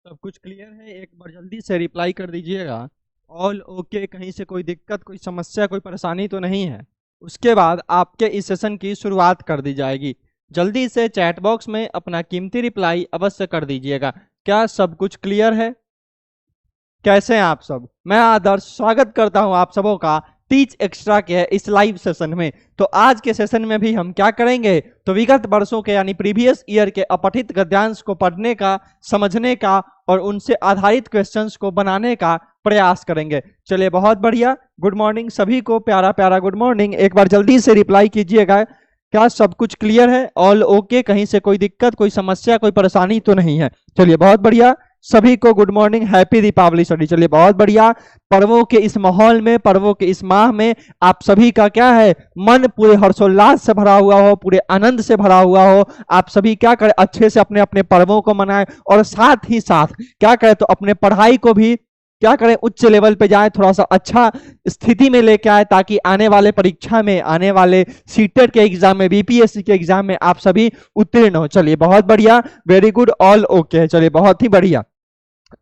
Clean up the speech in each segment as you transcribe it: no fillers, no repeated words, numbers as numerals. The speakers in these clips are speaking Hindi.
सब कुछ क्लियर है? एक बार जल्दी से रिप्लाई कर दीजिएगा। ऑल ओके, कहीं से कोई दिक्कत, कोई समस्या, कोई परेशानी तो नहीं है। उसके बाद आपके इस सेशन की शुरुआत कर दी जाएगी। जल्दी से चैट बॉक्स में अपना कीमती रिप्लाई अवश्य कर दीजिएगा। क्या सब कुछ क्लियर है? कैसे हैं आप सब? मैं आदर्श स्वागत करता हूं आप सबों का टीच एक्स्ट्रा के इस लाइव सेशन में। तो आज के सेशन में भी हम क्या करेंगे, तो विगत वर्षों के यानी प्रीवियस ईयर के अपठित गद्यांश को पढ़ने का, समझने का और उनसे आधारित क्वेश्चंस को बनाने का प्रयास करेंगे। चलिए बहुत बढ़िया। गुड मॉर्निंग सभी को, प्यारा प्यारा गुड मॉर्निंग। एक बार जल्दी से रिप्लाई कीजिएगा। क्या सब कुछ क्लियर है? ऑल ओके, कहीं से कोई दिक्कत, कोई समस्या, कोई परेशानी तो नहीं है? चलिए बहुत बढ़िया। सभी को good morning, happy Deepavali study. चलिए बहुत बढ़िया। पर्वों के इस माहौल में, पर्वों के इस माह में आप सभी का क्या है, मन पूरे हर्षोल्लास से भरा हुआ हो, पूरे आनंद से भरा हुआ हो। आप सभी क्या करें, अच्छे से अपने अपने पर्वों को मनाएं और साथ ही साथ क्या करें, तो अपने पढ़ाई को भी क्या करें, उच्च लेवल पे जाए, थोड़ा सा अच्छा स्थिति में लेके आए, ताकि आने वाले परीक्षा में, आने वाले सीटेट के एग्जाम में, बीपीएससी के एग्जाम में आप सभी उत्तीर्ण हो। चलिए बहुत बढ़िया, वेरी गुड, ऑल ओके। चलिए बहुत ही बढ़िया।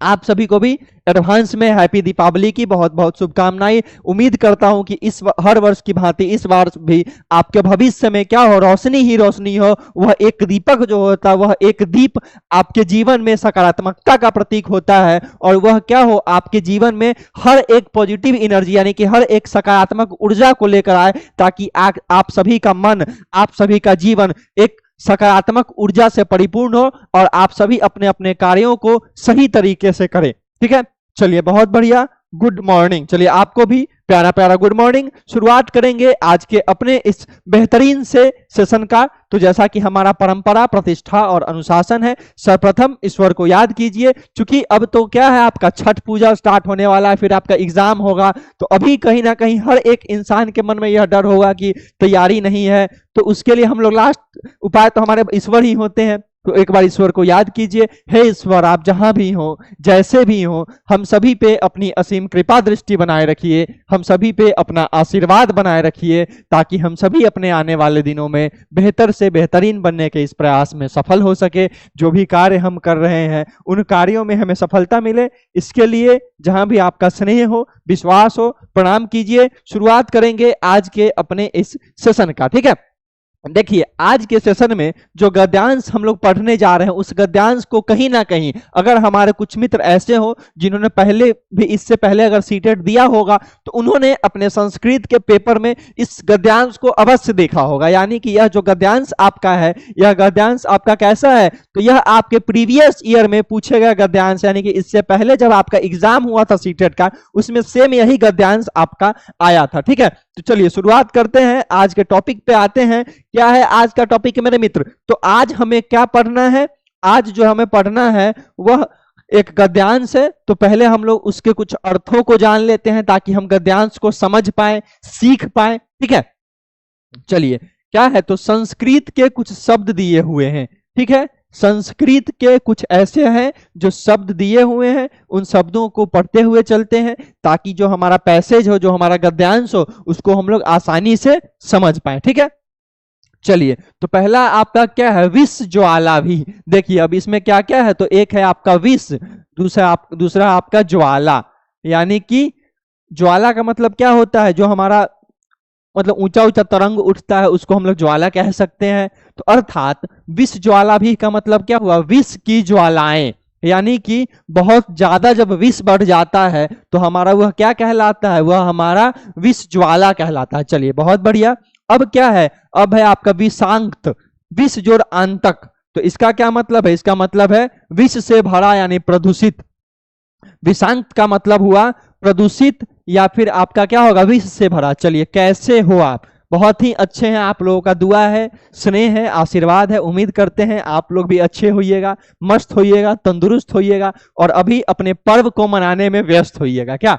आप सभी को भी एडवांस में हैप्पी दीपावली की बहुत बहुत शुभकामनाएं। उम्मीद करता हूं कि इस हर वर्ष की भांति इस बार भी आपके भविष्य में क्या हो, रोशनी ही रोशनी हो। वह एक दीपक जो होता है, वह एक दीप आपके जीवन में सकारात्मकता का प्रतीक होता है, और वह क्या हो, आपके जीवन में हर एक पॉजिटिव एनर्जी यानी कि हर एक सकारात्मक ऊर्जा को लेकर आए, ताकि आप सभी का मन, आप सभी का जीवन एक सकारात्मक ऊर्जा से परिपूर्ण हो और आप सभी अपने अपने कार्यों को सही तरीके से करें। ठीक है, चलिए बहुत बढ़िया। Good morning. चलिए आपको भी प्यारा प्यारा गुड मॉर्निंग। शुरुआत करेंगे आज के अपने इस बेहतरीन से सेशन का। तो जैसा कि हमारा परंपरा, प्रतिष्ठा और अनुशासन है, सर्वप्रथम ईश्वर को याद कीजिए। क्योंकि अब तो क्या है, आपका छठ पूजा स्टार्ट होने वाला है, फिर आपका एग्जाम होगा। तो अभी कहीं ना कहीं हर एक इंसान के मन में यह डर होगा कि तैयारी नहीं है। तो उसके लिए हम लोग लास्ट उपाय तो हमारे ईश्वर ही होते हैं। तो एक बार ईश्वर को याद कीजिए। हे ईश्वर, आप जहां भी हो, जैसे भी हो, हम सभी पे अपनी असीम कृपा दृष्टि बनाए रखिए, हम सभी पे अपना आशीर्वाद बनाए रखिए, ताकि हम सभी अपने आने वाले दिनों में बेहतर से बेहतरीन बनने के इस प्रयास में सफल हो सके। जो भी कार्य हम कर रहे हैं, उन कार्यों में हमें सफलता मिले, इसके लिए जहां भी आपका स्नेह हो, विश्वास हो, प्रणाम कीजिए। शुरुआत करेंगे आज के अपने इस सेशन का। ठीक है, देखिए आज के सेशन में जो गद्यांश हम लोग पढ़ने जा रहे हैं, उस गद्यांश को कहीं ना कहीं, अगर हमारे कुछ मित्र ऐसे हो जिन्होंने पहले भी, इससे पहले अगर सीटेट दिया होगा, तो उन्होंने अपने संस्कृत के पेपर में इस गद्यांश को अवश्य देखा होगा। यानी कि यह जो गद्यांश आपका है, यह गद्यांश आपका कैसा है, तो यह आपके प्रीवियस ईयर में पूछे गए गद्यांश, यानी कि इससे पहले जब आपका एग्जाम हुआ था सीटेट का, उसमें सेम यही गद्यांश आपका आया था। ठीक है, तो चलिए शुरुआत करते हैं, आज के टॉपिक पे आते हैं। क्या है आज का टॉपिक मेरे मित्र? तो आज हमें क्या पढ़ना है? आज जो हमें पढ़ना है वह एक गद्यांश है। तो पहले हम लोग उसके कुछ अर्थों को जान लेते हैं, ताकि हम गद्यांश को समझ पाए, सीख पाए। ठीक है, चलिए क्या है, तो संस्कृत के कुछ शब्द दिए हुए हैं। ठीक है, संस्कृत के कुछ ऐसे हैं जो शब्द दिए हुए हैं, उन शब्दों को पढ़ते हुए चलते हैं, ताकि जो हमारा पैसेज हो, जो हमारा गद्यांश हो, उसको हम लोग आसानी से समझ पाए। ठीक है, चलिए तो पहला आपका क्या है, विष ज्वाला भी। देखिए अब इसमें क्या क्या है, तो एक है आपका विष, दूसरा आपका ज्वाला। यानी कि ज्वाला का मतलब क्या होता है, जो हमारा मतलब ऊंचा ऊंचा तरंग उठता है, उसको हम लोग ज्वाला कह सकते हैं। तो अर्थात विष ज्वाला भी का मतलब क्या हुआ, विष की ज्वालाएं। यानी कि बहुत ज्यादा जब विष बढ़ जाता है, तो हमारा वह क्या कहलाता है, वह हमारा विष ज्वाला कहलाता है। चलिए बहुत बढ़िया। अब क्या है, अब है आपका विषांत, विष जोड़ आंतक। तो इसका क्या मतलब है, इसका मतलब है विष से भरा यानी प्रदूषित। विषांत का मतलब हुआ प्रदूषित, या फिर आपका क्या होगा, विष से भरा। चलिए कैसे हो आप? बहुत ही अच्छे हैं, आप लोगों का दुआ है, स्नेह है, आशीर्वाद है। उम्मीद करते हैं आप लोग भी अच्छे होइएगा, मस्त होइएगा, तंदुरुस्त होइएगा, और अभी अपने पर्व को मनाने में व्यस्त होइएगा। क्या,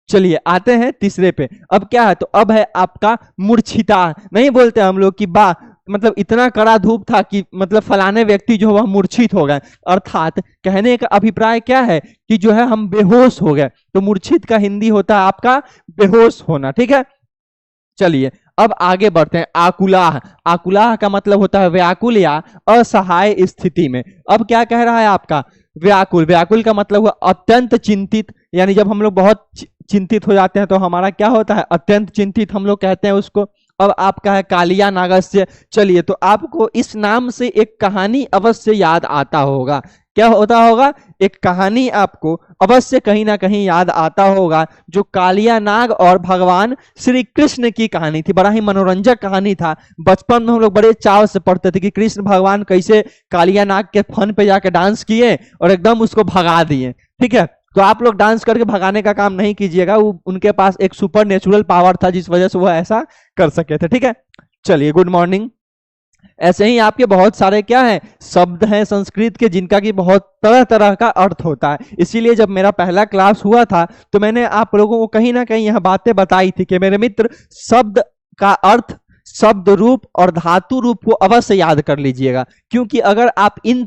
चलिए आते हैं तीसरे पे। अब क्या है, तो अब है आपका मूर्छिता। नहीं बोलते हम लोग कि बा मतलब इतना कड़ा धूप था कि मतलब फलाने व्यक्ति जो वह मूर्छित हो गए। अर्थात कहने का अभिप्राय क्या है कि जो है हम बेहोश हो गए। तो मूर्छित का हिंदी होता है आपका बेहोश होना। ठीक है, चलिए अब आगे बढ़ते हैं। आकुलाह, आकुलाह का मतलब होता है व्याकुल या असहाय स्थिति में। अब क्या कह रहा है आपका, व्याकुल, व्याकुल का मतलब हुआ अत्यंत चिंतित, यानी जब हम लोग बहुत चिंतित हो जाते हैं तो हमारा क्या होता है, अत्यंत चिंतित हम लोग कहते हैं उसको। अब आपका है कालिया नागस्य। चलिए, तो आपको इस नाम से एक कहानी अवश्य याद आता होगा। क्या होता होगा, एक कहानी आपको अवश्य कहीं ना कहीं याद आता होगा, जो कालिया नाग और भगवान श्री कृष्ण की कहानी थी। बड़ा ही मनोरंजक कहानी था। बचपन में हम लोग बड़े चाव से पढ़ते थे कि कृष्ण भगवान कैसे कालिया नाग के फन पे जाके डांस किए और एकदम उसको भगा दिए। ठीक है, तो आप लोग डांस करके भगाने का काम नहीं कीजिएगा, वो उनके पास एक सुपर नेचुरल पावर था जिस वजह से वो ऐसा कर सके थे। ठीक है, चलिए, गुड मॉर्निंग। ऐसे ही आपके बहुत सारे क्या है, शब्द हैं संस्कृत के जिनका कि बहुत तरह तरह का अर्थ होता है। इसीलिए जब मेरा पहला क्लास हुआ था तो मैंने आप लोगों को कहीं ना कहीं यह बातें बताई थी कि मेरे मित्र, शब्द का अर्थ, शब्द रूप और धातु रूप को अवश्य याद कर लीजिएगा, क्योंकि अगर आप इन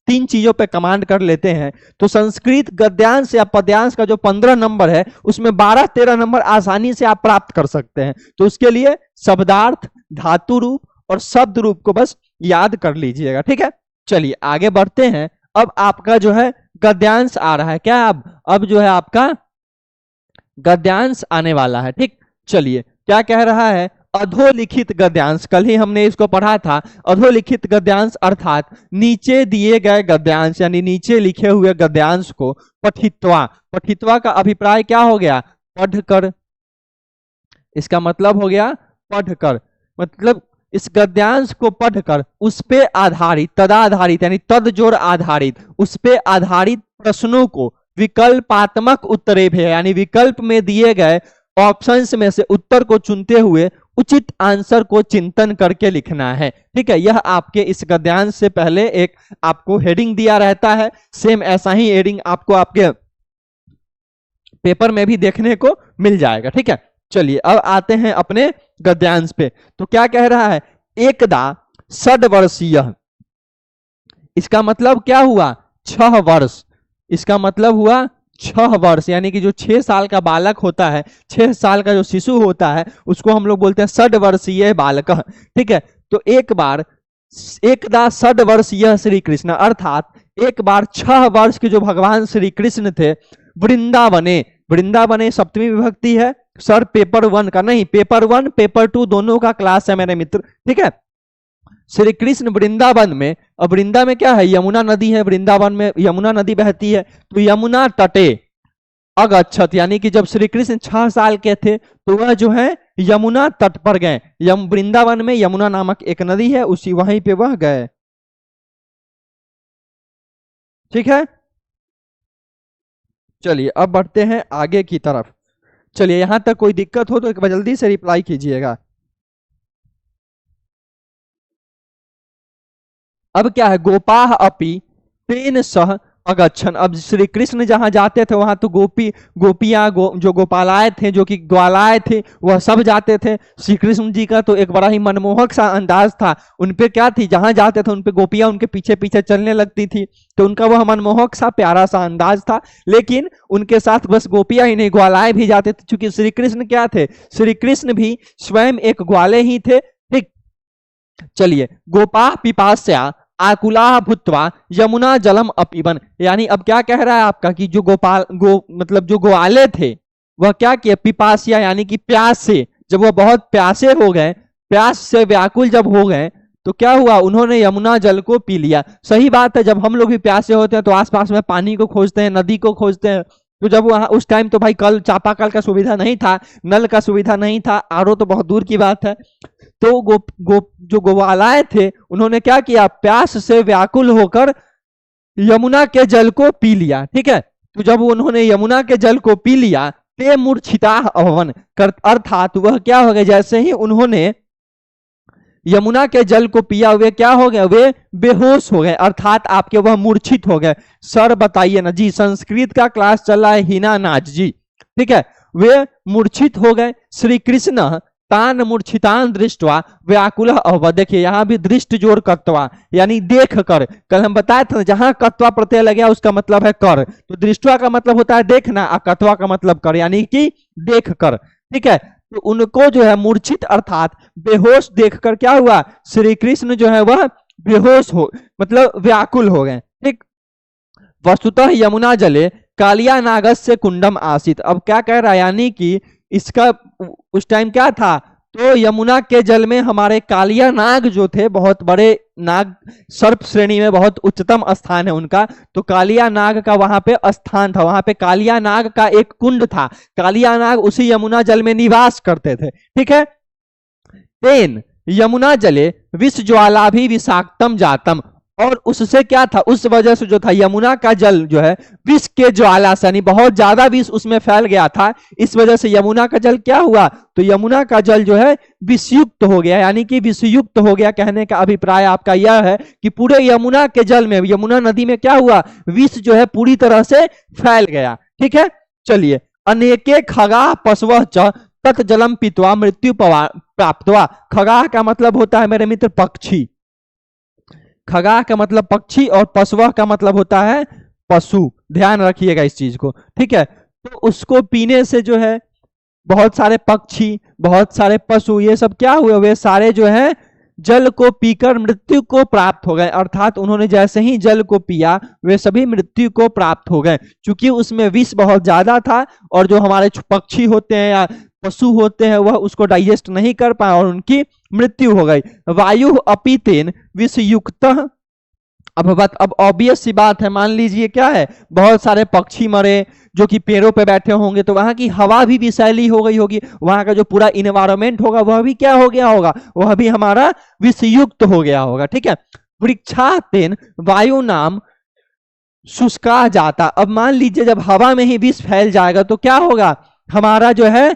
तीन चीजों पे कमांड कर लेते हैं तो संस्कृत गद्यांश या पद्यांश का जो 15 नंबर है उसमें 12-13 नंबर आसानी से आप प्राप्त कर सकते हैं। तो उसके लिए शब्दार्थ, धातु रूप और शब्द रूप को बस याद कर लीजिएगा। ठीक है, चलिए आगे बढ़ते हैं। अब आपका जो है गद्यांश आ रहा है। क्या अब जो है आपका गद्यांश आने वाला है। ठीक, चलिए, क्या कह रहा है, अधोलिखित गद्यांश। कल ही हमने इसको पढ़ा था। अधोलिखित गद्यांश अर्थात नीचे दिए गए गद्यांश, यानी नीचे लिखे हुए गद्यांश को पठित्वा। पठित्वा का अभिप्राय क्या हो गया, पढ़कर। इसका मतलब हो गया पढ़कर, मतलब इस गद्यांश को पढ़कर उस पे आधारित, तदाधारित यानी तद जोड़ आधारित, उस पे आधारित प्रश्नों को विकल्पात्मक उत्तरे भी है, यानी विकल्प में दिए गए ऑप्शंस में से उत्तर को चुनते हुए उचित आंसर को चिंतन करके लिखना है। ठीक है, यह आपके इस गद्यांश से पहले एक आपको हेडिंग दिया रहता है। सेम ऐसा ही हेडिंग आपको आपके पेपर में भी देखने को मिल जाएगा। ठीक है, चलिए अब आते हैं अपने गद्यांश पे। तो क्या कह रहा है, एकदा षड्वर्षीय। इसका मतलब क्या हुआ, 6 वर्ष। इसका मतलब हुआ 6 वर्ष, यानी कि जो 6 साल का बालक होता है, 6 साल का जो शिशु होता है, उसको हम लोग बोलते हैं षड्वर्षीय बालक। ठीक है, तो एक बार एकदा षड्वर्षीय श्री कृष्ण, अर्थात एक बार 6 वर्ष के जो भगवान श्री कृष्ण थे, वृंदावने। वृंदावने सप्तमी विभक्ति है सर, पेपर 1 का नहीं, पेपर 1 पेपर 2 दोनों का क्लास है मेरे मित्र। ठीक है, श्री कृष्ण वृंदावन में, अब वृंदा में क्या है, यमुना नदी है, वृंदावन में यमुना नदी बहती है, तो यमुना तटे अगच्छत, यानी कि जब श्री कृष्ण 6 साल के थे तो वह जो है यमुना तट पर गए। वृंदावन में यमुना नामक एक नदी है, उसी वहीं पे वह गए। ठीक है, चलिए अब बढ़ते हैं आगे की तरफ। चलिए, यहां तक कोई दिक्कत हो तो एक बार जल्दी से रिप्लाई कीजिएगा। अब क्या है, गोपाह अपि तेन सह अगच्छन। अब श्री कृष्ण जहां जाते थे वहां तो गोपियां जो गोपालाए थे, जो कि ग्वालाए थे, वह सब जाते थे। श्री कृष्ण जी का तो एक बड़ा ही मनमोहक सा अंदाज था। उनपे क्या थी, जहां जाते थे उनपे गोपियां उनके पीछे पीछे चलने लगती थी, तो उनका वह मनमोहक सा प्यारा सा अंदाज था। लेकिन उनके साथ बस गोपियां ही नहीं, ग्वालाए भी जाते थे, क्योंकि श्री कृष्ण क्या थे, श्री कृष्ण भी स्वयं एक ग्वाले ही थे। ठीक, चलिए, गोपाह पिपास्या आकुला भूत्वा यमुना जलम अपीबन, यानी अब क्या कह रहा है आपका कि जो मतलब जो ग्वाले थे वह क्या किया, पिपासिया यानी कि प्यास से, जब वह बहुत प्यासे हो गए, प्यास से व्याकुल जब हो गए तो क्या हुआ, उन्होंने यमुना जल को पी लिया। सही बात है, जब हम लोग भी प्यासे होते हैं तो आसपास में पानी को खोजते हैं, नदी को खोजते हैं। तो जब वहां उस टाइम तो भाई कल चापाकल का सुविधा नहीं था, नल का सुविधा नहीं था, आरओ तो बहुत दूर की बात है। तो जो गोवालाए थे उन्होंने क्या किया, प्यास से व्याकुल होकर यमुना के जल को पी लिया। ठीक है, तो जब उन्होंने यमुना के जल को पी लिया, ते मूर्छिता अभवन, अर्थात वह क्या हो गए, जैसे ही उन्होंने यमुना के जल को पिया वे क्या हो गए, वे बेहोश हो गए, अर्थात आपके वह मूर्छित हो गए। सर बताइए ना जी, संस्कृत का क्लास चल रहा है, हिना नाच जी। ठीक है, वे मूर्छित हो गए। श्री कृष्ण तान मूर्छितान दृष्टवा व्याकुल अभवत्। देखिए यहां भी दृष्ट जोर कत्वा, यानी देख कर। कल हम बताए थे जहां कत्वा प्रत्यय लगे उसका मतलब है कर, तो दृष्टवा का मतलब होता है देखना, और कत्वा का मतलब कर, यानी कि देख कर। ठीक है, तो उनको जो है मूर्छित अर्थात बेहोश देखकर क्या हुआ, श्री कृष्ण जो है वह बेहोश हो, मतलब व्याकुल हो गए। ठीक, वस्तुतः यमुना जले कालिया नागस्य कुंडम आसित। अब क्या कह रहा है, यानी कि इसका उस टाइम क्या था, तो यमुना के जल में हमारे कालिया नाग जो थे, बहुत बड़े नाग, सर्प श्रेणी में बहुत उच्चतम स्थान है उनका, तो कालिया नाग का वहां पे स्थान था, वहां पे कालिया नाग का एक कुंड था, कालिया नाग उसी यमुना जल में निवास करते थे। ठीक है। तेन यमुना जले विष ज्वाला भी विषाक्तम जातम, और उससे क्या था, उस वजह से जो था यमुना का जल जो है विष के ज्वाला से, यानी बहुत ज्यादा विष उसमें फैल गया था, इस वजह से यमुना का जल क्या हुआ, तो यमुना का जल जो है विषयुक्त हो गया, यानी कि विषयुक्त हो गया। कहने का अभिप्राय आपका यह है कि पूरे यमुना के जल में, यमुना नदी में क्या हुआ, विष जो है पूरी तरह से फैल गया। ठीक है। चलिए, अनेके खगा पशव च तत् जलम पीत्वा मृत्यु प्राप्तवा। खगा का मतलब होता है मेरे मित्र पक्षी, खगा का मतलब पक्षी, और पशु का मतलब होता है पशु, ध्यान रखिएगा इस चीज को। ठीक है। तो उसको पीने से जो है बहुत सारे पक्षी, बहुत सारे पशु, ये सब क्या हुए, वे सारे जो है जल को पीकर मृत्यु को प्राप्त हो गए, अर्थात उन्होंने जैसे ही जल को पिया वे सभी मृत्यु को प्राप्त हो गए, क्योंकि उसमें विष बहुत ज्यादा था, और जो हमारे पक्षी होते हैं या पशु होते हैं वह उसको डाइजेस्ट नहीं कर पाए और उनकी मृत्यु हो गई। वायु अपीतेन विषयुक्त। अब ऑब्वियस सी बात है, मान लीजिए क्या है, बहुत सारे पक्षी मरे जो कि पेड़ों पे बैठे होंगे, तो वहां की हवा भी विषैली हो गई होगी, वहां का जो पूरा इन्वायरमेंट होगा वह भी क्या हो गया होगा, वह भी हमारा विषयुक्त हो गया होगा। ठीक है। वृक्षातेन वायु नाम शुष्का जाता। अब मान लीजिए जब हवा में ही विष फैल जाएगा तो क्या होगा, हमारा जो है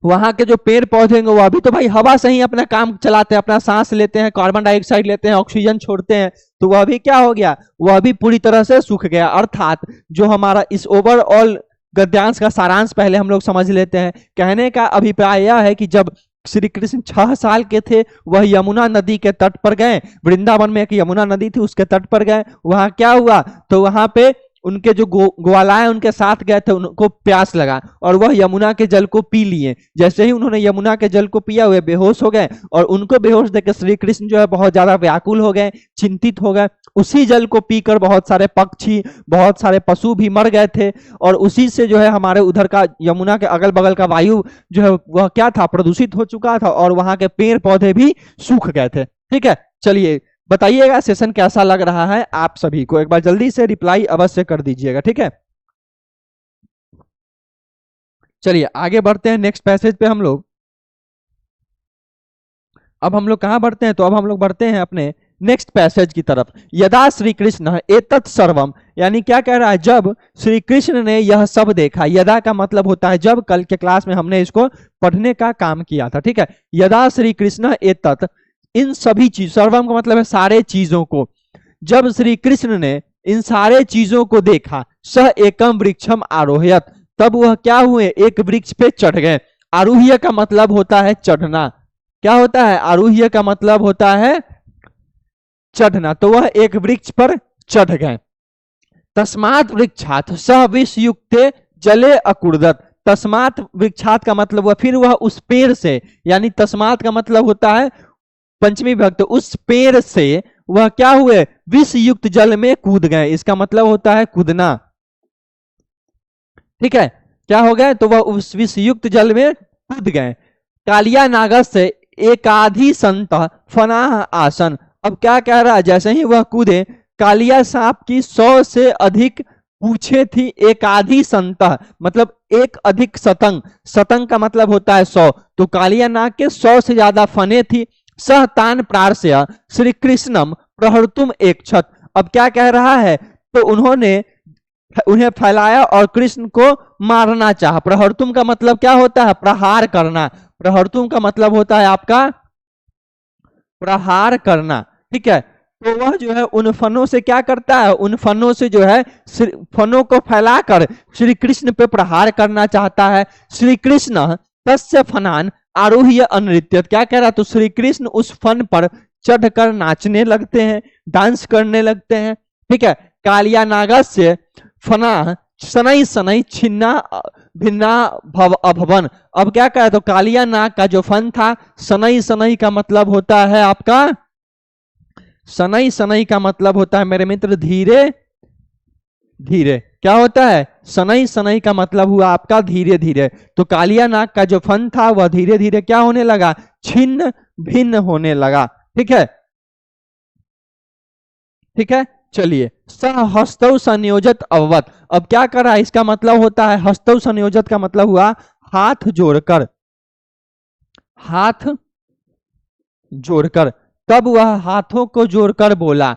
वहां के जो पेड़ पौधे होंगे वह भी तो भाई हवा से ही अपना काम चलाते हैं, अपना सांस लेते हैं, कार्बन डाइऑक्साइड लेते हैं, ऑक्सीजन छोड़ते हैं, तो वह भी क्या हो गया, वह भी पूरी तरह से सूख गया। अर्थात जो हमारा इस ओवरऑल गद्यांश का सारांश पहले हम लोग समझ लेते हैं। कहने का अभिप्राय यह है कि जब श्री कृष्ण 6 साल के थे, वह यमुना नदी के तट पर गए, वृंदावन में एक यमुना नदी थी उसके तट पर गए, वहां क्या हुआ, तो वहां पे उनके जो ग्वालाएं उनके साथ गए थे उनको प्यास लगा और वह यमुना के जल को पी लिए। जैसे ही उन्होंने यमुना के जल को पिया वे बेहोश हो गए, और उनको बेहोश देकर श्री कृष्ण जो है बहुत ज्यादा व्याकुल हो गए, चिंतित हो गए। उसी जल को पीकर बहुत सारे पक्षी, बहुत सारे पशु भी मर गए थे, और उसी से जो है हमारे उधर का यमुना के अगल बगल का वायु जो है वह क्या था, प्रदूषित हो चुका था, और वहां के पेड़ पौधे भी सूख गए थे। ठीक है। चलिए बताइएगा सेशन कैसा लग रहा है आप सभी को, एक बार जल्दी से रिप्लाई अवश्य कर दीजिएगा। ठीक है। चलिए आगे बढ़ते हैं नेक्स्ट पैसेज पे हम लोग। अब हम लोग कहां बढ़ते हैं, तो अब हम लोग बढ़ते हैं अपने नेक्स्ट पैसेज की तरफ। यदा श्री कृष्ण एतत् सर्वम, यानी क्या कह रहा है, जब श्री कृष्ण ने यह सब देखा। यदा का मतलब होता है जब, कल के क्लास में हमने इसको पढ़ने का काम किया था। ठीक है। यदा श्री कृष्ण एतत्, इन सभी चीज, सर्वम का मतलब है सारे चीजों को, जब श्री कृष्ण ने इन सारे चीजों को देखा, सह एकम वृक्षम आरोहयत, तब वह क्या हुए, एक वृक्ष पे चढ़ गए। आरोह्य का मतलब होता है चढ़ना, क्या होता है, आरोह्य का मतलब होता है चढ़ना, तो वह एक वृक्ष पर चढ़ गए। तस्मात् वृक्षात् सह विषयुक्त जले अकुर्दत, तस्मात् वृक्षात् का मतलब वह फिर वह उस पेड़ से, यानी तस्मात् का मतलब होता है पंचमी विभक्त, उस पेड़ से वह क्या हुए, विष युक्त जल में कूद गए, इसका मतलब होता है कूदना। ठीक है। क्या हो गए, तो वह उस विष युक्त जल में कूद गए। कालिया नागस से एकाधी संत फनाह आसन, अब क्या कह रहा है, जैसे ही वह कूदे, कालिया सांप की 100 से अधिक पूछे थी। एकाधी संत मतलब एक अधिक सतंग, सतंग का मतलब होता है 100, तो कालिया नाग के 100 से ज्यादा फने थी। सहतान प्रार्स्य श्री कृष्णम प्रहर्तुम एक छत, अब क्या कह रहा है, तो उन्होंने उन्हें फैलाया और कृष्ण को मारना चाहा। प्रहर्तुम का मतलब क्या होता है, प्रहार करना, प्रहर्तुम का मतलब होता है आपका प्रहार करना। ठीक है। तो वह जो है उन फनों से क्या करता है, उन फनों से जो है फनों को फैलाकर श्री कृष्ण पे प्रहार करना चाहता है। श्री कृष्ण तस्य फनान आरोह्य अनृत्यत, क्या कह रहा, तो श्री कृष्ण उस फन पर चढ़कर नाचने लगते हैं, डांस करने लगते हैं। ठीक है। कालिया नागस्य फना शनै शनै छिन्ना भिन्ना भव अभवन, अब क्या कहा, तो कालिया नाग का जो फन था, शनै शनै का मतलब होता है आपका, शनै शनै का मतलब होता है मेरे मित्र धीरे धीरे। क्या होता है? शनैः शनैः का मतलब हुआ आपका धीरे धीरे। तो कालिया नाग का जो फन था वह धीरे धीरे क्या होने लगा? छिन्न भिन्न होने लगा। ठीक है, ठीक है। चलिए, स हस्तौ संयोजत अववत। अब क्या कर रहा है? इसका मतलब होता है हस्तौ संयोजत का मतलब हुआ हाथ जोड़कर, हाथ जोड़कर। तब वह हाथों को जोड़कर बोला,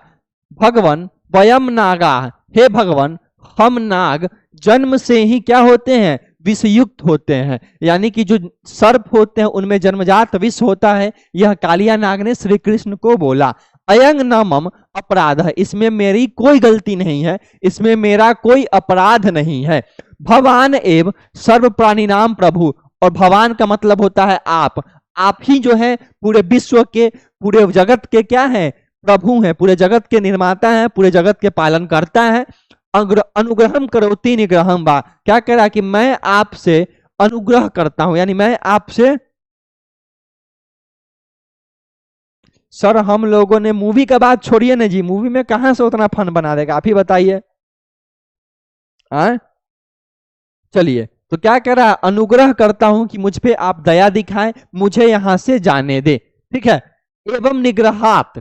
भगवन वयम नागा, हे भगवान हम नाग जन्म से ही क्या होते हैं? विषयुक्त होते हैं। यानी कि जो सर्प होते हैं उनमें जन्मजात विष होता है। यह कालिया नाग ने श्री कृष्ण को बोला। अयंग न मम अपराध है, इसमें मेरी कोई गलती नहीं है, इसमें मेरा कोई अपराध नहीं है। भगवान एव सर्व प्राणी नाम प्रभु, और भगवान का मतलब होता है आप ही जो है पूरे विश्व के, पूरे जगत के क्या है? प्रभु हैं, पूरे जगत के निर्माता हैं, पूरे जगत के पालन करता है। अनुग्रहम करोति निग्रहम वा, क्या कह रहा है कि मैं आपसे अनुग्रह करता हूं, यानी मैं आपसे। सर हम लोगों ने मूवी का बात छोड़िए ना जी, मूवी में कहां से उतना फन बना देगा, आप ही बताइए। चलिए, तो क्या कह रहा है? अनुग्रह करता हूं कि मुझ पे आप दया दिखाएं, मुझे यहां से जाने दे। ठीक है। एवं निग्रहात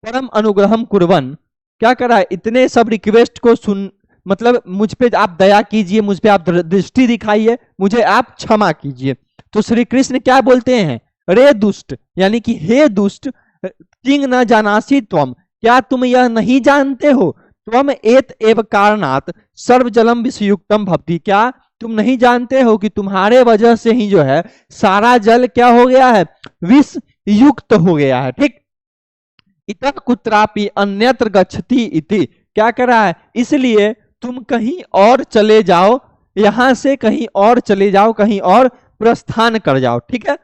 परम अनुग्रहम कुर्वन, क्या कर रहा है? इतने सब रिक्वेस्ट को सुन, मतलब मुझ पे आप दया कीजिए, मुझ पे आप दृष्टि दिखाइए, मुझे आप क्षमा कीजिए। तो श्री कृष्ण क्या बोलते हैं? रे दुष्ट, यानी कि हे दुष्ट, किंग न जानासी त्वम, क्या तुम यह नहीं जानते हो? त्वम एत एव कारणात सर्वजलम विषयुक्तम भवति, क्या तुम नहीं जानते हो कि तुम्हारे वजह से ही जो है सारा जल क्या हो गया है? विष युक्त हो गया है। ठीक। इतर कुत्रापि अन्यत्र गच्छति इति, क्या कर रहा है? इसलिए तुम कहीं और चले जाओ, यहां से कहीं और चले जाओ, कहीं और प्रस्थान कर जाओ। ठीक है।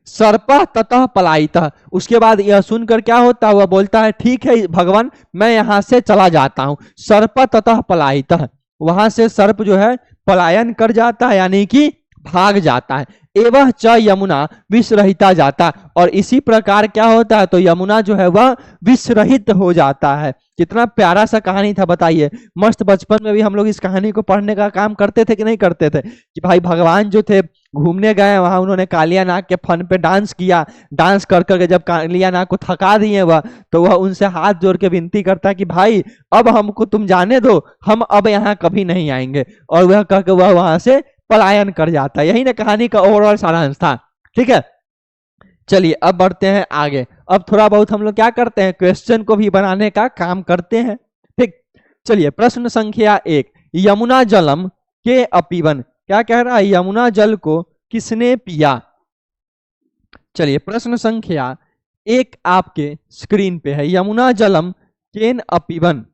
सर्प ततः पलायितः, उसके बाद यह सुनकर क्या होता है? वह बोलता है ठीक है भगवान, मैं यहां से चला जाता हूं। सर्प ततः पलायितः, वहां से सर्प जो है पलायन कर जाता है, यानी कि भाग जाता है। एवं च यमुना विषरहिता जाता, और इसी प्रकार क्या होता है? तो यमुना जो है वह विषरहित हो जाता है। कितना प्यारा सा कहानी था, बताइए। मस्त, बचपन में भी हम लोग इस कहानी को पढ़ने का काम करते थे कि नहीं करते थे? कि भाई भगवान जो थे घूमने गए, वहां उन्होंने कालिया नाग के फन पे डांस किया, डांस कर करके जब कालिया नाग को थका दिए वह, तो वह उनसे हाथ जोड़ के विनती करता है कि भाई अब हमको तुम जाने दो, हम अब यहाँ कभी नहीं आएंगे। और वह कहकर वह वहां से पलायन कर जाता है। यही ना कहानी का ओवरऑल सारांश था। ठीक है। चलिए अब बढ़ते हैं आगे। अब थोड़ा बहुत हम लोग क्या करते हैं? क्वेश्चन को भी बनाने का काम करते हैं। ठीक। चलिए, प्रश्न संख्या 1, यमुना जलम के अपीवन, क्या कह रहा है? यमुना जल को किसने पिया? चलिए, प्रश्न संख्या 1 आपके स्क्रीन पे है, यमुना जलम केन अपीवन,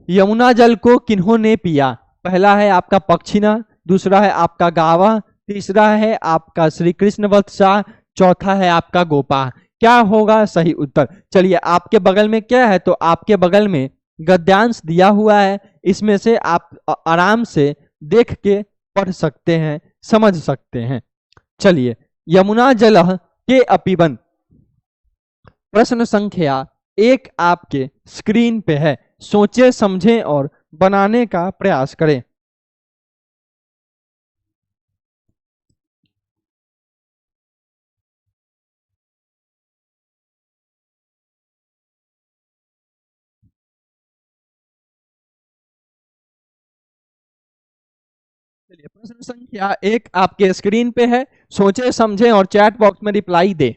यमुना जल को किन्होंने पिया? पहला है आपका पक्षिना, दूसरा है आपका गावा, तीसरा है आपका श्री कृष्ण वत्सा, चौथा है आपका गोपा। क्या होगा सही उत्तर? चलिए, आपके बगल में क्या है? तो आपके बगल में गद्यांश दिया हुआ है, इसमें से आप आराम से देख के पढ़ सकते हैं, समझ सकते हैं। चलिए, यमुना जल के अपीवन, प्रश्न संख्या 1 आपके स्क्रीन पे है। सोचे समझें और बनाने का प्रयास करें। चलिए, प्रश्न संख्या 1 आपके स्क्रीन पे है, सोचे समझें और चैट बॉक्स में रिप्लाई दे।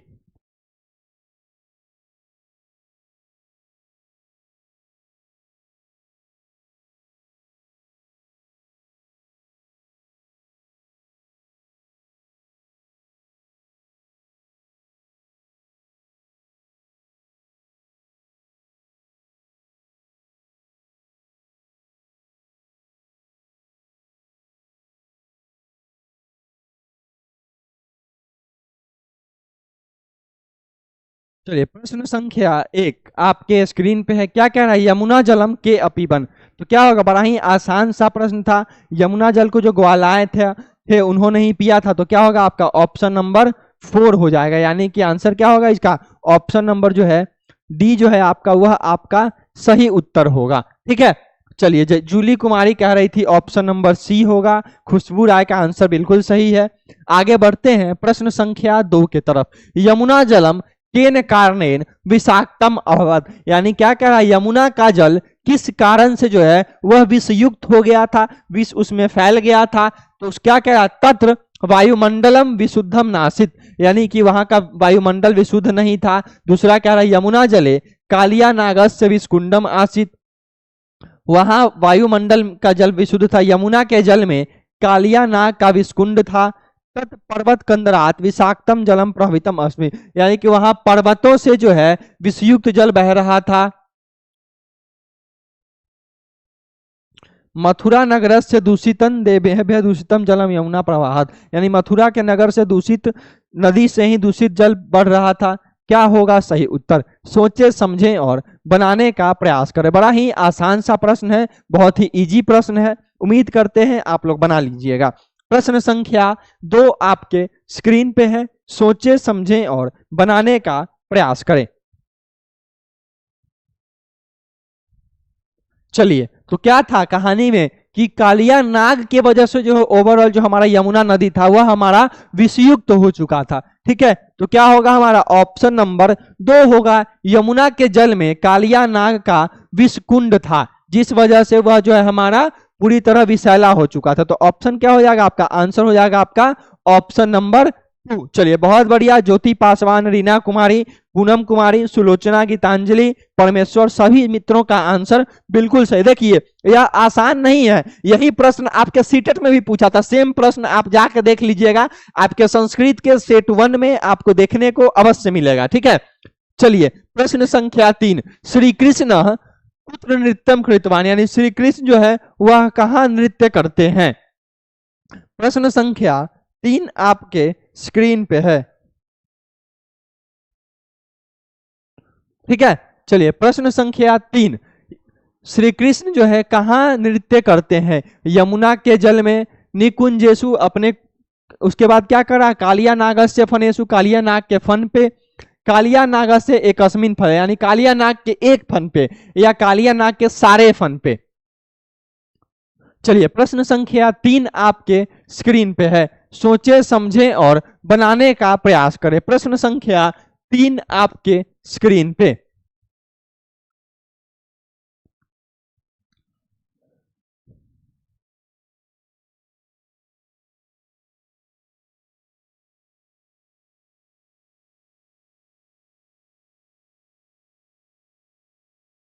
चलिए, प्रश्न संख्या 1 आपके स्क्रीन पे है, क्या कह रहा है? यमुना जलम के अपीवन। तो क्या होगा? बड़ा ही आसान सा प्रश्न था। यमुना जल को जो ग्वालाए थे उन्होंने ही पिया था, तो क्या होगा? आपका ऑप्शन नंबर 4 हो जाएगा। यानी कि आंसर क्या होगा इसका? ऑप्शन नंबर जो है डी जो है आपका, वह आपका सही उत्तर होगा। ठीक है, चलिए जूली कुमारी कह रही थी ऑप्शन नंबर सी होगा। खुशबू राय का आंसर बिल्कुल सही है। आगे बढ़ते हैं प्रश्न संख्या 2 की तरफ। यमुना जलम केन कारणेन विषाक्तम अभवत, यानी क्या कह रहा है, यमुना का जल किस कारण से जो है वह विषयुक्त हो गया था, विष उसमें फैल गया था। तो क्या कह रहा है, तत्र वायुमंडलम विशुद्धम नासित, यानी कि वहां का वायुमंडल विशुद्ध नहीं था। दूसरा कह रहा है यमुना जले कालिया नागस्य विषकुंडम आसित, वहां वायुमंडल का जल विशुद्ध था, यमुना के जल में कालिया नाग का विषकुंड था। तत् पर्वत कंदरात विषाक्तम जलम प्रवहितम अस्मि, यानी कि वहां पर्वतों से जो है विषयुक्त जल बह रहा था। मथुरा नगर से दूषितम देवेभ्य दूषितम जलम यमुना प्रवाहत, यानी मथुरा के नगर से दूषित नदी से ही दूषित जल बढ़ रहा था। क्या होगा सही उत्तर, सोचे समझें और बनाने का प्रयास करें। बड़ा ही आसान सा प्रश्न है, बहुत ही इजी प्रश्न है, उम्मीद करते हैं आप लोग बना लीजिएगा। प्रश्न संख्या 2 आपके स्क्रीन पे है, सोचे समझें और बनाने का प्रयास करें। चलिए, तो क्या था कहानी में कि कालिया नाग के वजह से जो ओवरऑल जो हमारा यमुना नदी था वह हमारा विषयुक्त हो चुका था। ठीक है, तो क्या होगा हमारा ऑप्शन नंबर 2 होगा। यमुना के जल में कालिया नाग का विषकुंड था, जिस वजह से वह जो है हमारा पूरी तरह विषैला हो चुका था। तो ऑप्शन क्या हो जाएगा आपका, आंसर हो जाएगा आपका ऑप्शन नंबर 2। चलिए, बहुत बढ़िया। ज्योति पासवान, रीना कुमारी, पूनम कुमारी, सुलोचना, गीतांजलि, परमेश्वर, सभी मित्रों का आंसर बिल्कुल सही। देखिए, यह आसान नहीं है, यही प्रश्न आपके सीटेट में भी पूछा था। सेम प्रश्न आप जाकर देख लीजिएगा, आपके संस्कृत के सेट 1 में आपको देखने को अवश्य मिलेगा। ठीक है, चलिए प्रश्न संख्या 3। श्री कृष्ण कुत्र नृत्यम कृतवान, यानी श्री कृष्ण जो है वह कहां नृत्य करते हैं। प्रश्न संख्या 3 आपके स्क्रीन पे है। ठीक है, चलिए प्रश्न संख्या 3। श्री कृष्ण जो है कहां नृत्य करते हैं, यमुना के जल में, निकुंजेशु अपने, उसके बाद क्या करा, कालिया नागस्य फनेशु, कालिया नाग के फन पे, कालिया नाग से एकस्मिन फल, यानी कालिया नाग के एक फन पे, या कालिया नाग के सारे फन पे। चलिए प्रश्न संख्या 3 आपके स्क्रीन पे है, सोचे समझें और बनाने का प्रयास करें। प्रश्न संख्या 3 आपके स्क्रीन पे।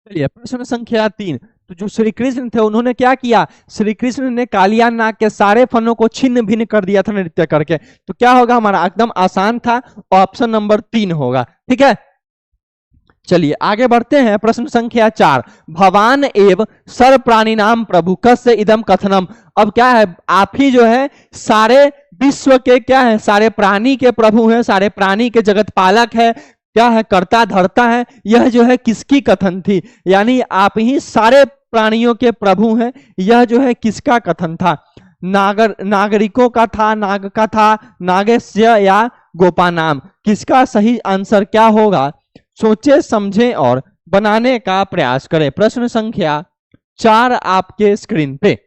चलिए प्रश्न संख्या 3। तो जो श्री कृष्ण थे उन्होंने क्या किया, श्री कृष्ण ने कालिया नाग के सारे फनों को छिन्न भिन्न कर दिया था नृत्य करके। तो क्या होगा हमारा, एकदम आसान था, ऑप्शन नंबर 3 होगा। ठीक है, चलिए आगे बढ़ते हैं। प्रश्न संख्या 4। भवान एव सर्व प्राणी नाम प्रभु कस्य इदम कथनम। अब क्या है, आप ही जो है सारे विश्व के क्या है, सारे प्राणी के प्रभु हैं, सारे प्राणी के जगत पालक है, क्या है, करता धरता है। यह जो है किसकी कथन थी, यानी आप ही सारे प्राणियों के प्रभु हैं, यह जो है किसका कथन था, नागरिकों का था, नाग का था, नागस्य या गोपानाम। किसका सही आंसर क्या होगा, सोचे समझें और बनाने का प्रयास करें। प्रश्न संख्या 4 आपके स्क्रीन पे।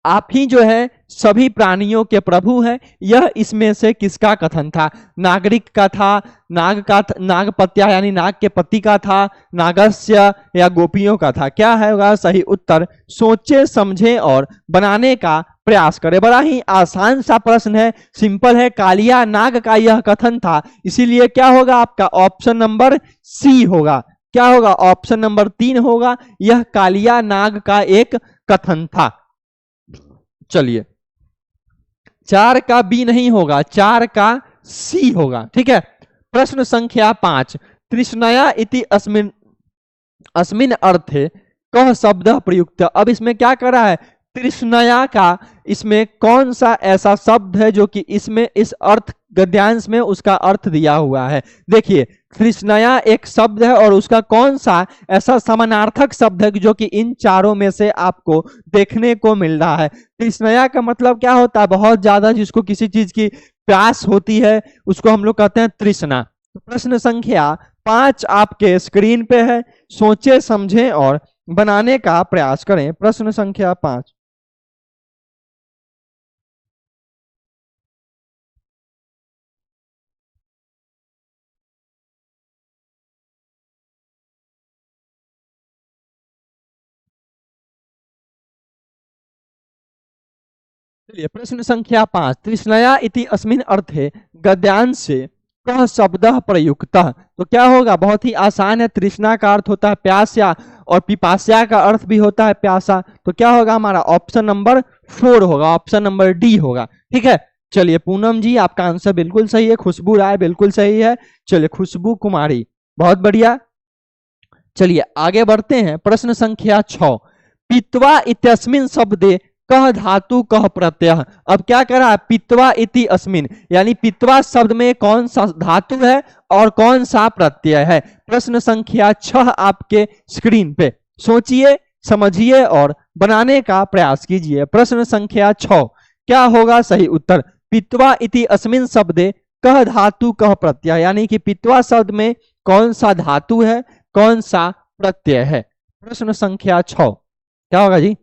आप ही जो है सभी प्राणियों के प्रभु हैं, यह इसमें से किसका कथन था, नागरिक का था, नाग का, नागपत्या यानी नाग के पति का था, नागस्य या गोपियों का था। क्या है सही उत्तर, सोचे समझे और बनाने का प्रयास करें। बड़ा ही आसान सा प्रश्न है, सिंपल है, कालिया नाग का यह कथन था, इसीलिए क्या होगा आपका ऑप्शन नंबर सी होगा। क्या होगा, ऑप्शन नंबर 3 होगा, यह कालिया नाग का एक कथन था। चलिए 4 का बी नहीं होगा, 4 का सी होगा। ठीक है, प्रश्न संख्या 5। तृष्णया इति अस्मिन अस्मिन अर्थे कह शब्द प्रयुक्त। अब इसमें क्या कर रहा है, तृष्णया का इसमें कौन सा ऐसा शब्द है जो कि इसमें इस अर्थ गद्यांश में उसका अर्थ दिया हुआ है। देखिए, तृष्णया एक शब्द है और उसका कौन सा ऐसा समानार्थक शब्द है जो कि इन चारों में से आपको देखने को मिल रहा है। तृष्णया का मतलब क्या होता है, बहुत ज्यादा जिसको किसी चीज की प्यास होती है उसको हम लोग कहते हैं तृष्णा। प्रश्न संख्या 5 आपके स्क्रीन पे है, सोचे समझें और बनाने का प्रयास करें। प्रश्न संख्या 5। चलिए प्रश्न संख्या 5। तृष्णया इति अस्मिन् अर्थे गद्यांशे कः शब्दः प्रयुक्तः। तो क्या होगा, बहुत ही आसान है। तृष्णा का अर्थ होता है प्यासा और पिपास्या का अर्थ भी होता है प्यासा। तो क्या होगा, हमारा ऑप्शन नंबर 4 होगा, ऑप्शन नंबर डी होगा। ठीक है, चलिए पूनम जी आपका आंसर बिल्कुल सही है, खुशबू राय बिल्कुल सही है। चलिए खुशबू कुमारी, बहुत बढ़िया। चलिए आगे बढ़ते हैं। प्रश्न संख्या 6। पित्वा इत्यस्मिन् शब्दे कह धातु कह प्रत्यय। अब क्या करा, पित्वा इति अस्मिन, यानी पित्वा शब्द में कौन सा धातु है और कौन सा प्रत्यय है। प्रश्न संख्या 6 आपके स्क्रीन पे, सोचिए समझिए और बनाने का प्रयास कीजिए। प्रश्न संख्या 6, क्या होगा सही उत्तर। पित्वा इति अस्मिन शब्दे कह धातु कह प्रत्यय, यानी कि पित्वा शब्द में कौन सा धातु है, कौन सा प्रत्यय है। प्रश्न संख्या 6 क्या होगा जी।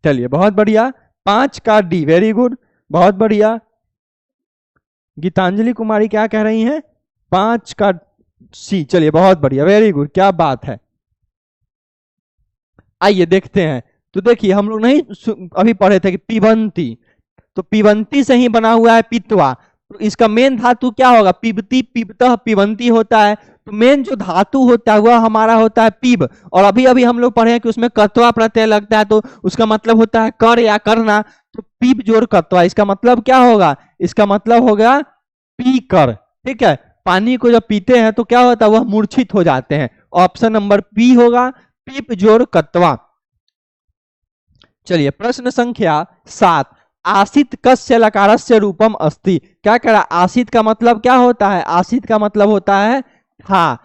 चलिए बहुत बढ़िया, 5 का डी, वेरी गुड, बहुत बढ़िया। गीतांजलि कुमारी क्या कह रही हैं, 5 का सी। चलिए बहुत बढ़िया, वेरी गुड, क्या बात है। आइए देखते हैं। तो देखिए हम लोग नहीं अभी पढ़े थे कि पिबंती, तो पिबंती से ही बना हुआ है पित्वा। तो इसका मेन धातु क्या होगा, पिबती पिबतः पिबंती होता है। तो मेन जो धातु होता है वह हमारा होता है पीब। और अभी अभी हम लोग पढ़े हैं कि उसमें कत्वा प्रत्यय लगता है, तो उसका मतलब होता है कर या करना। तो पीब जोड़ कत्वा, इसका मतलब क्या होगा, इसका मतलब होगा पी कर। ठीक है, पानी को जब पीते हैं तो क्या होता है, वह मूर्छित हो जाते हैं। ऑप्शन नंबर बी होगा, पीप जोड़ कत्वा। चलिए प्रश्न संख्या 7। आसित कस्य लकारस्य रूपम अस्ति। क्या करा, आसित का मतलब क्या होता है, आसित का मतलब होता है था।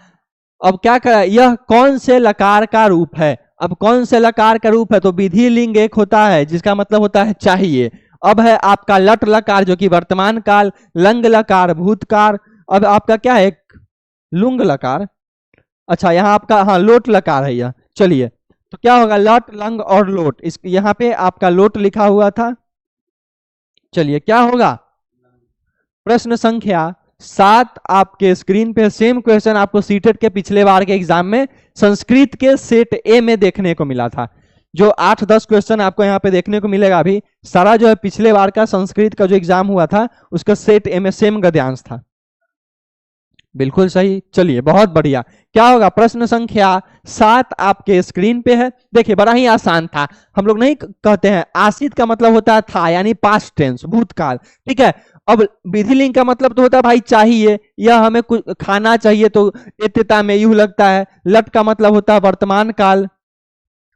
अब क्या करा, यह कौन से लकार का रूप है। अब कौन से लकार का रूप है, तो विधि लिंग एक होता है जिसका मतलब होता है चाहिए। अब है आपका लट लकार जो कि वर्तमान काल, लंग लकार भूतकाल। अब आपका क्या है, लुंग लकार, अच्छा यहाँ आपका हाँ लोट लकार है यह। चलिए तो क्या होगा, लट लंग और लोट, इस यहाँ पे आपका लोट लिखा हुआ था। चलिए क्या होगा, प्रश्न संख्या 7 आपके स्क्रीन पे। सेम क्वेश्चन आपको सीटेट के पिछले बार के एग्जाम में संस्कृत के सेट ए में देखने को मिला था। जो 8-10 क्वेश्चन आपको यहाँ पे देखने को मिलेगा, अभी सारा जो है पिछले बार का संस्कृत का जो एग्जाम हुआ था उसका सेट ए में सेम गद्यांश था। बिल्कुल सही, चलिए बहुत बढ़िया। क्या होगा, प्रश्न संख्या 7 आपके स्क्रीन पे है। देखिए बड़ा ही आसान था। हम लोग नहीं कहते हैं आसित का मतलब होता है था, यानी पास्ट टेंस भूतकाल। ठीक है, अब विधि लिंग का मतलब तो होता है भाई चाहिए, या हमें कुछ खाना चाहिए तो एत्यता में यूं लगता है। लट का मतलब होता है वर्तमान काल।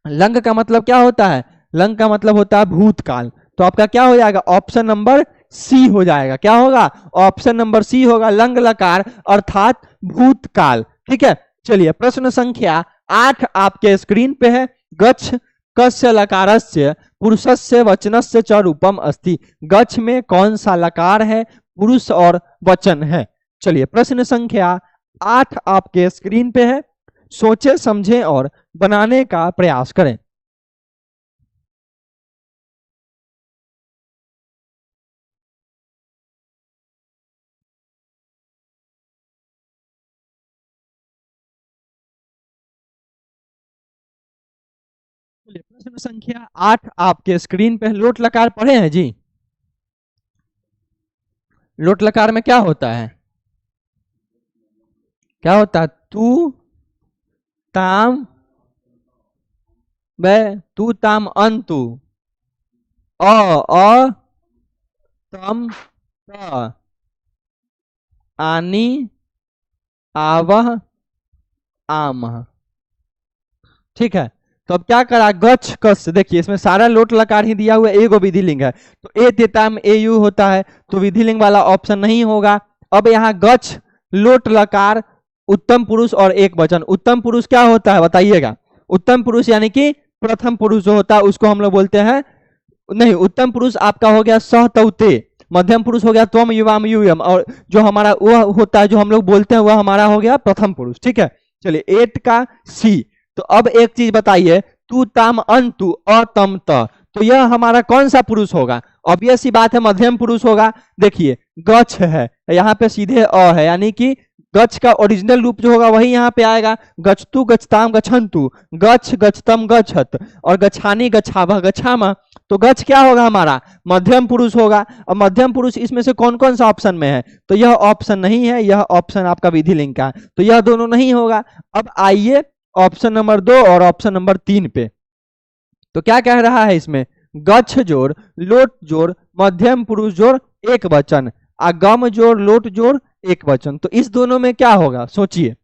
लंग का मतलब क्या होता है, लंग का मतलब होता है भूतकाल। तो आपका क्या हो जाएगा, ऑप्शन नंबर सी हो जाएगा। क्या होगा, ऑप्शन नंबर सी होगा, लंग लकार अर्थात भूतकाल। ठीक है, चलिए प्रश्न संख्या 8 आपके स्क्रीन पे है। गच्छ कस्य लकारस्य पुरुषस्य वचनस्य च रूपम अस्ति। गच्छ में कौन सा लकार है, पुरुष और वचन है। चलिए प्रश्न संख्या 8 आपके स्क्रीन पे है। सोचे समझें और बनाने का प्रयास करें। प्रश्न संख्या 8 आपके स्क्रीन पे। लोट लकार पढ़े हैं जी, लोट लकार में क्या होता है, क्या होता है, तू ताम बे, तू ताम अंतु, अ तम त, आनी आवह आमह। ठीक है, तो अब क्या करा, गच्छ कस, देखिए इसमें सारा लोट लकार ही दिया हुआ है, एगो विधि लिंग है। तो ए तेताम ए यू होता है, तो विधि लिंग वाला ऑप्शन नहीं होगा। अब यहाँ गच्छ लोट लकार उत्तम पुरुष और एक वचन। उत्तम पुरुष क्या होता है बताइएगा, उत्तम पुरुष यानी कि प्रथम पुरुष जो होता है उसको हम लोग बोलते हैं, नहीं उत्तम पुरुष आपका हो गया सहतौते, मध्यम पुरुष हो गया त्वम युवाम यूयम, और जो हमारा वह होता है जो हम लोग बोलते हैं वह हमारा हो गया प्रथम पुरुष। ठीक है, चलिए 8 का सी। तो अब एक चीज बताइए, तू ताम अंतु अतम त, तो यह हमारा कौन सा पुरुष होगा? ऑब्वियस सी बात है मध्यम पुरुष होगा। देखिए गच्छ है, यहाँ पे सीधे अ है, यानी कि गच्छ का ओरिजिनल रूप जो होगा वही यहाँ पे आएगा। गच्छतु गच्छताम गच्छन्तु, गच्छ गच्छतम गच्छत, और गच्छानी गच्छावह गच्छामः, तो गच्छ क्या होगा हमारा? मध्यम पुरुष होगा। और मध्यम पुरुष इसमें से कौन कौन सा ऑप्शन में है? तो यह ऑप्शन नहीं है, यह ऑप्शन आपका विधि लिंग का है, तो यह दोनों नहीं होगा। अब आइए ऑप्शन नंबर 2 और ऑप्शन नंबर 3 पे। तो क्या कह रहा है इसमें? गच्छ जोड़ लोट जोड़ मध्यम पुरुष जोड़ एक वचन, गम जोड़ लोट जोड़ एक वचन। तो इस दोनों में क्या होगा सोचिए।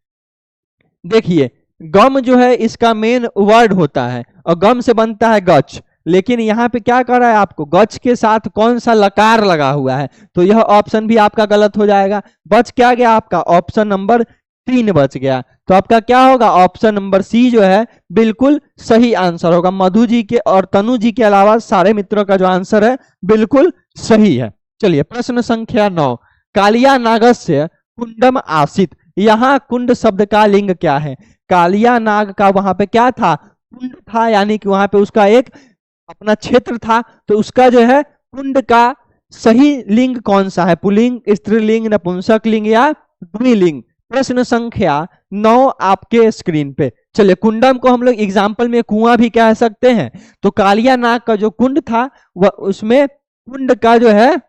देखिए गम जो है इसका मेन वर्ड होता है और गम से बनता है गच्छ, लेकिन यहाँ पे क्या कर रहा है आपको? गच्छ के साथ कौन सा लकार लगा हुआ है, तो यह ऑप्शन भी आपका गलत हो जाएगा। बच क्या गया आपका? ऑप्शन नंबर 3 बच गया। तो आपका क्या होगा? ऑप्शन नंबर सी जो है बिल्कुल सही आंसर होगा। मधु जी के और तनु जी के अलावा सारे मित्रों का जो आंसर है बिल्कुल सही है। चलिए प्रश्न संख्या 9, कालिया नागस्य कुंडम आसित, यहाँ कुंड शब्द का लिंग क्या है? कालिया नाग का वहां पे क्या था? कुंड था, यानी कि वहां पे उसका एक अपना क्षेत्र था, तो उसका जो है कुंड का सही लिंग कौन सा है? पुल्लिंग, स्त्रीलिंग, नपुंसक लिंग या द्विलिंग? प्रश्न संख्या 9 आपके स्क्रीन पे। चलिए कुंडम को हम लोग एग्जाम्पल में कुआं भी कह सकते हैं। तो कालिया नाग का जो कुंड था वह, उसमें कुंड का जो है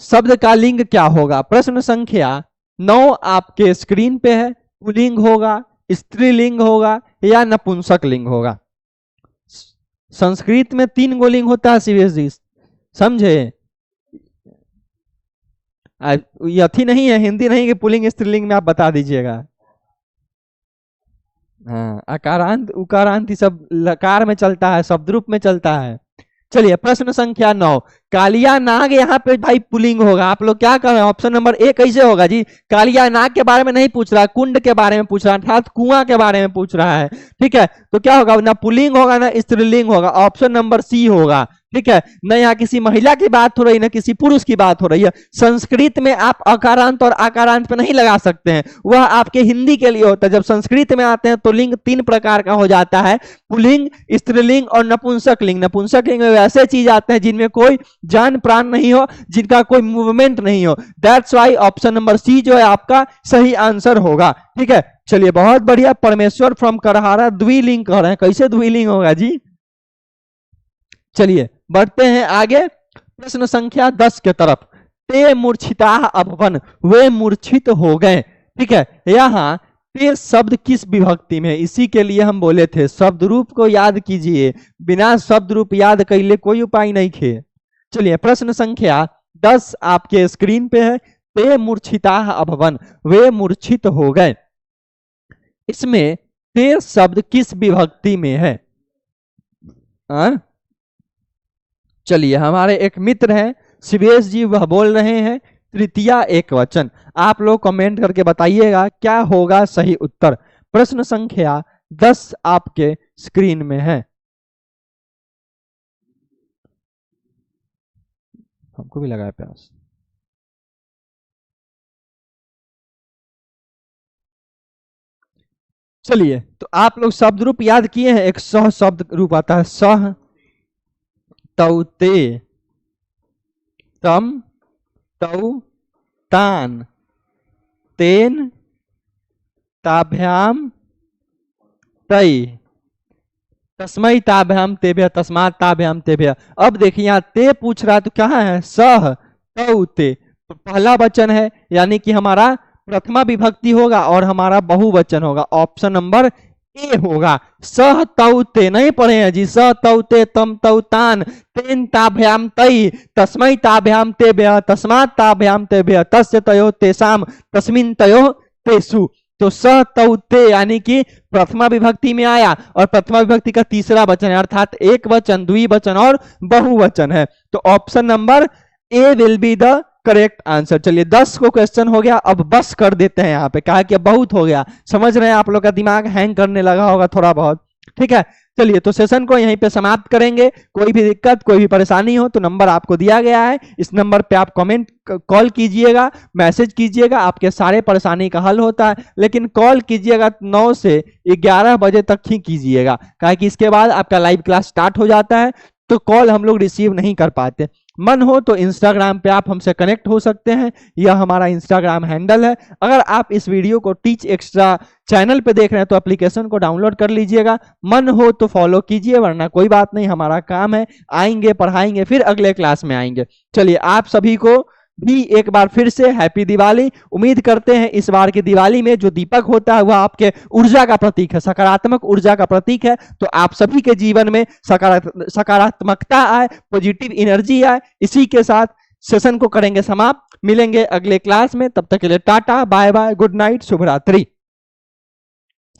शब्द का लिंग क्या होगा? प्रश्न संख्या 9 आपके स्क्रीन पे है। पुल्लिंग होगा, स्त्रीलिंग होगा या नपुंसक लिंग होगा? संस्कृत में 3 गो लिंग होता है सीवीएस जी, समझे? यथी नहीं है, हिंदी नहीं कि पुल्लिंग स्त्रीलिंग में आप बता दीजिएगा। हाँ, अकारांत उकारांत ये सब लकार में चलता है, शब्द रूप में चलता है। चलिए प्रश्न संख्या 9, कालिया नाग यहाँ पे भाई पुल्लिंग होगा। आप लोग क्या कर रहे हैं? ऑप्शन नंबर ए कैसे होगा जी? कालिया नाग के बारे में नहीं पूछ रहा, कुंड के बारे में पूछ रहा है, अर्थात कुआं के बारे में पूछ रहा है। ठीक है, तो क्या होगा? ना पुल्लिंग होगा ना स्त्रीलिंग होगा, ऑप्शन नंबर सी होगा। ठीक है, न यहाँ किसी महिला की बात हो रही है न किसी पुरुष की बात हो रही है। संस्कृत में आप अकारांत और आकारांत पे नहीं लगा सकते हैं, वह आपके हिंदी के लिए होता है। जब संस्कृत में आते हैं तो लिंग 3 प्रकार का हो जाता है, पुल्लिंग, स्त्रीलिंग और नपुंसक लिंग। नपुंसक लिंग में वैसे चीज आते हैं जिनमें कोई जान प्राण नहीं हो, जिनका कोई मूवमेंट नहीं हो। That's why option number C जो है आपका सही आंसर होगा। ठीक है, चलिए बहुत बढ़िया। परमेश्वर फ्रॉम करहारा द्विलिंग कह रहे हैं, कैसे द्विलिंग होगा जी? चलिए बढ़ते हैं आगे प्रश्न संख्या 10 के तरफ। ते मूर्छिता अभवन, वे मूर्छित हो गए। ठीक है, यहाँ ते शब्द किस विभक्ति में? इसी के लिए हम बोले थे शब्द रूप को याद कीजिए, बिना शब्द रूप याद कैले कोई उपाय नहीं खे। चलिए प्रश्न संख्या 10 आपके स्क्रीन पे है। ते मूर्छिता अभवन, वे मूर्छित हो गए, इसमें ते शब्द किस विभक्ति में है? चलिए हमारे एक मित्र हैं शिवेश जी, वह बोल रहे हैं तृतीया एक वचन। आप लोग कमेंट करके बताइएगा क्या होगा सही उत्तर। प्रश्न संख्या 10 आपके स्क्रीन में है। हमको भी लगा है प्यास। चलिए तो आप लोग शब्द रूप याद किए हैं? एक सह शब्द रूप आता है, सह तौते, तम तौ तान, तेन ताभ्याम तई, तस्मै ताभ्याम तेभ्य, तस्मात् ताभ्याम तेभ्य। अब देखिए यहाँ ते पूछ रहा है तो क्या है? सह तौ ते, तो पहला वचन है यानी कि हमारा प्रथमा विभक्ति होगा और हमारा बहुवचन होगा। ऑप्शन नंबर ए होगा। सह तौ ते नहीं पढ़े हैं जी? सह तौ ते, तम तौ तान, तेन ताभ्याम तई, तस्मै ताभ्याम तेभ्य, तस्मात् ताभ्याम तेभ्य, तस्य तयो तेषाम, तस्मिन् तयो तेषु। तो सह तौ ते यानी कि प्रथमा विभक्ति में आया और प्रथमा विभक्ति का तीसरा वचन है, अर्थात एक वचन, द्विवचन और बहुवचन है। तो option number A will be the correct answer. चलिए 10 को क्वेश्चन हो गया, अब बस कर देते हैं यहाँ पे, कहा कि बहुत हो गया। समझ रहे हैं? आप लोग का दिमाग हैंग करने लगा होगा थोड़ा बहुत। ठीक है, चलिए तो सेशन को यहीं पे समाप्त करेंगे। कोई भी दिक्कत कोई भी परेशानी हो तो नंबर आपको दिया गया है, इस नंबर पे आप कमेंट कॉल कीजिएगा, मैसेज कीजिएगा, आपके सारे परेशानी का हल होता है। लेकिन कॉल कीजिएगा 9 से 11 बजे तक ही कीजिएगा, काहे कि इसके बाद आपका लाइव क्लास स्टार्ट हो जाता है, तो कॉल हम लोग रिसीव नहीं कर पाते। मन हो तो इंस्टाग्राम पे आप हमसे कनेक्ट हो सकते हैं, यह हमारा इंस्टाग्राम हैंडल है। अगर आप इस वीडियो को टीच एक्स्ट्रा चैनल पे देख रहे हैं तो एप्लीकेशन को डाउनलोड कर लीजिएगा, मन हो तो फॉलो कीजिए, वरना कोई बात नहीं, हमारा काम है, आएंगे पढ़ाएंगे फिर अगले क्लास में आएंगे। चलिए आप सभी को भी एक बार फिर से हैप्पी दिवाली। उम्मीद करते हैं इस बार की दिवाली में जो दीपक होता है वह आपके ऊर्जा का प्रतीक है, सकारात्मक ऊर्जा का प्रतीक है, तो आप सभी के जीवन में सकारात्मकता आए, पॉजिटिव एनर्जी आए। इसी के साथ सेशन को करेंगे समाप्त, मिलेंगे अगले क्लास में, तब तक के लिए tata bye bye, good night, शुभ रात्रि।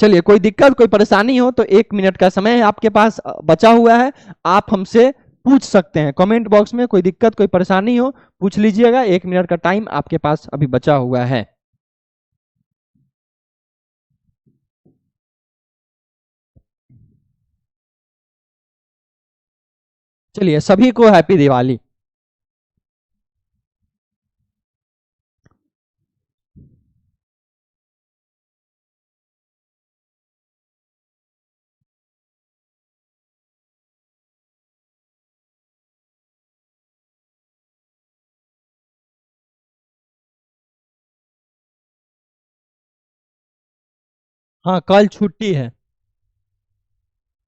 चलिए कोई दिक्कत कोई परेशानी हो तो 1 मिनट का समय आपके पास बचा हुआ है, आप हमसे पूछ सकते हैं कमेंट बॉक्स में। कोई दिक्कत कोई परेशानी हो पूछ लीजिएगा, 1 मिनट का टाइम आपके पास अभी बचा हुआ है। चलिए सभी को हैप्पी दिवाली। हाँ कल छुट्टी है।